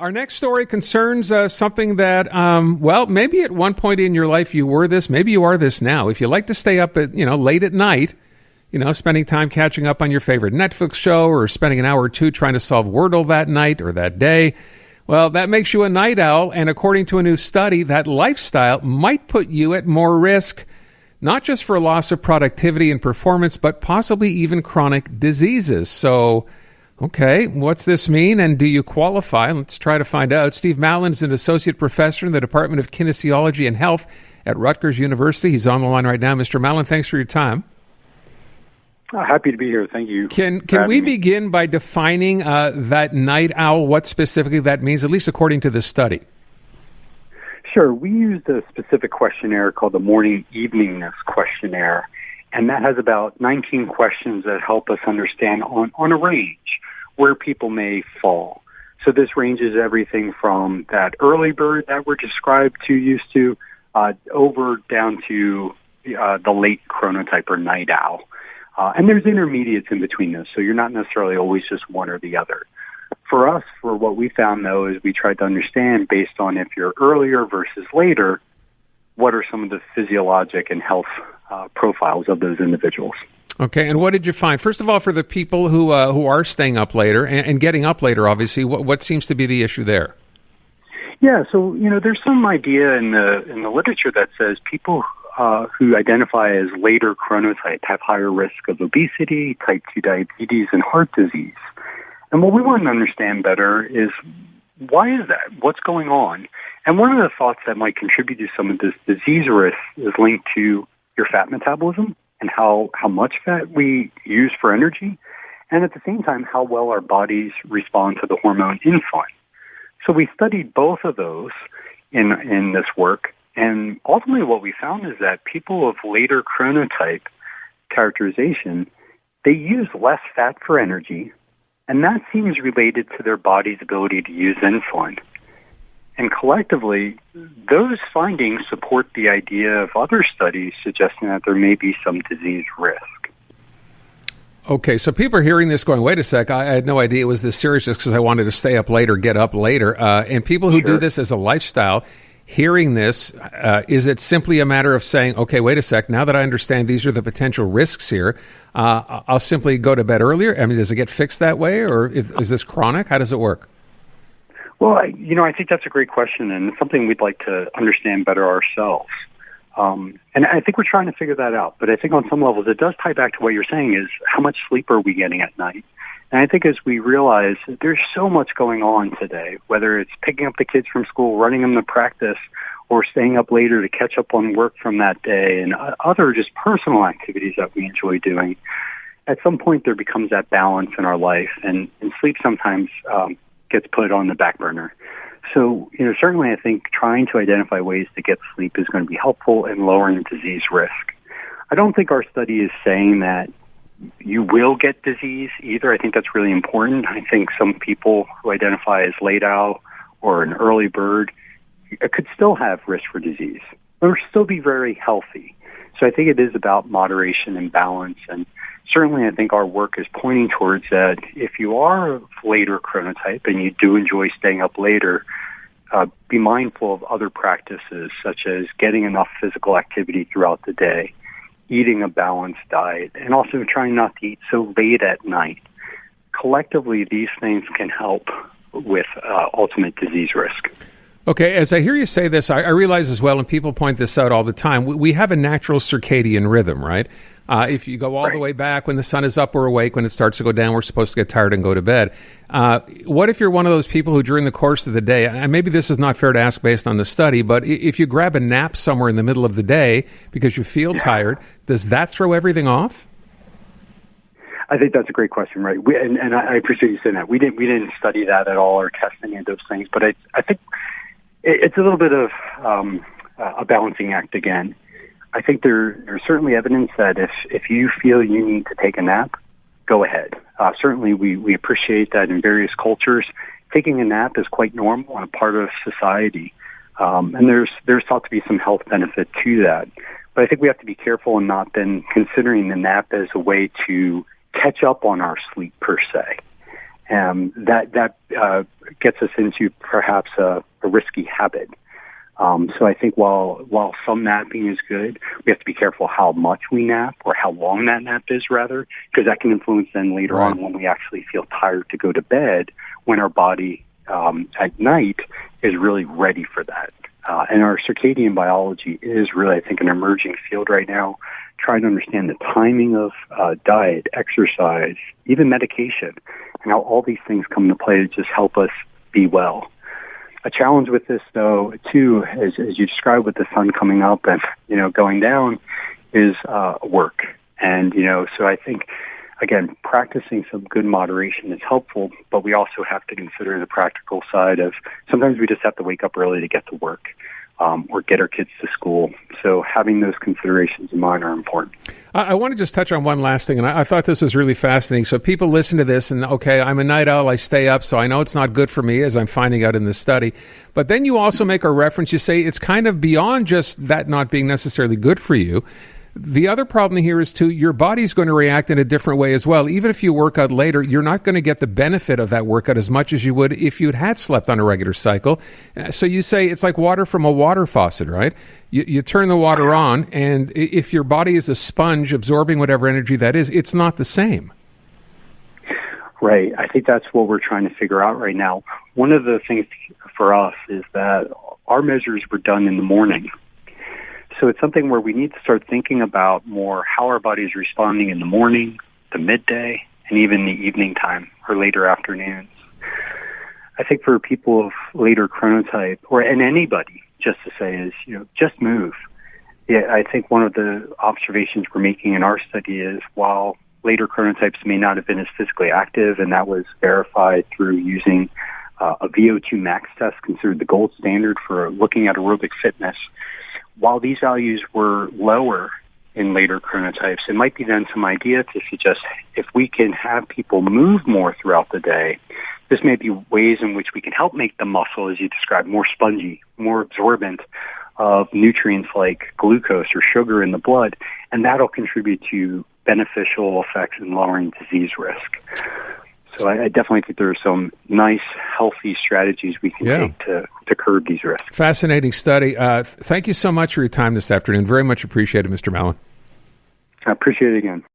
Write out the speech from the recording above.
Our next story concerns something that, maybe at one point in your life you were this, maybe you are this now. If you like to stay up at, late at night, spending time catching up on your favorite Netflix show or spending an hour or two trying to solve Wordle that night or that day, well, that makes you a night owl. And according to a new study, that lifestyle might put you at more risk, not just for loss of productivity and performance, but possibly even chronic diseases. So, okay, what's this mean, and do you qualify? Let's try to find out. Steve MALIN is an associate professor in the Department of Kinesiology and Health at Rutgers University. He's on the line right now. Mr. MALIN, thanks for your time. Happy to be here. Thank you. Can we begin by defining that night owl, what specifically that means, at least according to this study? Sure. We used a specific questionnaire called the Morning Eveningness Questionnaire, and that has about 19 questions that help us understand on a range where people may fall. So this ranges everything from that early bird that we're used to, over down to the late chronotype or night owl. And there's intermediates in between those, so you're not necessarily always just one or the other. For us, for what we found, though, is we tried to understand, based on if you're earlier versus later, what are some of the physiologic and health profiles of those individuals. Okay, and what did you find? First of all, for the people who are staying up later and getting up later, obviously, what seems to be the issue there? Yeah, so there's some idea in the literature that says people who identify as later chronotype have higher risk of obesity, type 2 diabetes, and heart disease. And what we want to understand better is, why is that? What's going on? And one of the thoughts that might contribute to some of this disease risk is linked to your fat metabolism and how much fat we use for energy, and at the same time, how well our bodies respond to the hormone insulin. So we studied both of those in this work, and ultimately what we found is that people of later chronotype characterization, they use less fat for energy, and that seems related to their body's ability to use insulin. And collectively, those findings support the idea of other studies suggesting that there may be some disease risk. Okay, so people are hearing this going, wait a sec, I had no idea it was this serious just because I wanted to stay up later, get up later. And people who do this as a lifestyle, hearing this, is it simply a matter of saying, okay, wait a sec, now that I understand these are the potential risks here, I'll simply go to bed earlier? I mean, does it get fixed that way, or is this chronic? How does it work? Well, I think that's a great question, and it's something we'd like to understand better ourselves. And I think we're trying to figure that out. But I think on some levels it does tie back to what you're saying, is how much sleep are we getting at night? And I think as we realize that there's so much going on today, whether it's picking up the kids from school, running them to practice, or staying up later to catch up on work from that day, and other just personal activities that we enjoy doing, at some point there becomes that balance in our life, and sleep sometimes gets put on the back burner. So, certainly I think trying to identify ways to get sleep is going to be helpful in lowering disease risk. I don't think our study is saying that you will get disease either. I think that's really important. I think some people who identify as late owl or an early bird could still have risk for disease, or still be very healthy. So I think it is about moderation and balance, and certainly I think our work is pointing towards that. If you are a later chronotype and you do enjoy staying up later, be mindful of other practices, such as getting enough physical activity throughout the day, eating a balanced diet, and also trying not to eat so late at night. Collectively, these things can help with ultimate disease risk. Okay, as I hear you say this, I realize as well, and people point this out all the time, we have a natural circadian rhythm, right? If you go all the way back, when the sun is up, we're awake. When it starts to go down, we're supposed to get tired and go to bed. What if you're one of those people who during the course of the day, and maybe this is not fair to ask based on the study, but if you grab a nap somewhere in the middle of the day because you feel tired, does that throw everything off? I think that's a great question, right? And I appreciate you saying that. We didn't study that at all or test any of those things, but I think it's a little bit of a balancing act again. I think there's certainly evidence that if you feel you need to take a nap, go ahead. Certainly we appreciate that in various cultures. Taking a nap is quite normal and a part of society. And there's thought to be some health benefit to that. But I think we have to be careful and not then considering the nap as a way to catch up on our sleep per se. that gets us into perhaps a risky habit. So I think while some napping is good, we have to be careful how much we nap or how long that nap is, rather, because that can influence then later on when we actually feel tired to go to bed, when our body at night is really ready for that. And our circadian biology is really, I think, an emerging field right now, trying to understand the timing of diet, exercise, even medication, and how all these things come into play to just help us be well. A challenge with this, though, too, as you described with the sun coming up and, going down, is work. And, so I think, again, practicing some good moderation is helpful, but we also have to consider the practical side of sometimes we just have to wake up early to get to work or get our kids to school. So having those considerations in mind are important. I want to just touch on one last thing, and I thought this was really fascinating. So people listen to this and, okay, I'm a night owl, I stay up, so I know it's not good for me, as I'm finding out in this study. But then you also make a reference, you say it's kind of beyond just that not being necessarily good for you. The other problem here is, too, your body's going to react in a different way as well. Even if you work out later, you're not going to get the benefit of that workout as much as you would if you had slept on a regular cycle. So you say it's like water from a water faucet, right? You turn the water on, and if your body is a sponge absorbing whatever energy that is, it's not the same. Right. I think that's what we're trying to figure out right now. One of the things for us is that our measures were done in the morning. So it's something where we need to start thinking about more how our body is responding in the morning, the midday, and even the evening time or later afternoons. I think for people of later chronotype, and anybody, just to say is, just move. Yeah, I think one of the observations we're making in our study is while later chronotypes may not have been as physically active, and that was verified through using a VO2 max test, considered the gold standard for looking at aerobic fitness, while these values were lower in later chronotypes, it might be then some idea to suggest if we can have people move more throughout the day, this may be ways in which we can help make the muscle, as you described, more spongy, more absorbent of nutrients like glucose or sugar in the blood, and that'll contribute to beneficial effects in lowering disease risk. So I definitely think there are some nice, healthy strategies we can take to curb these risks. Fascinating study. Thank you so much for your time this afternoon. Very much appreciated, Mr. MALIN. I appreciate it again.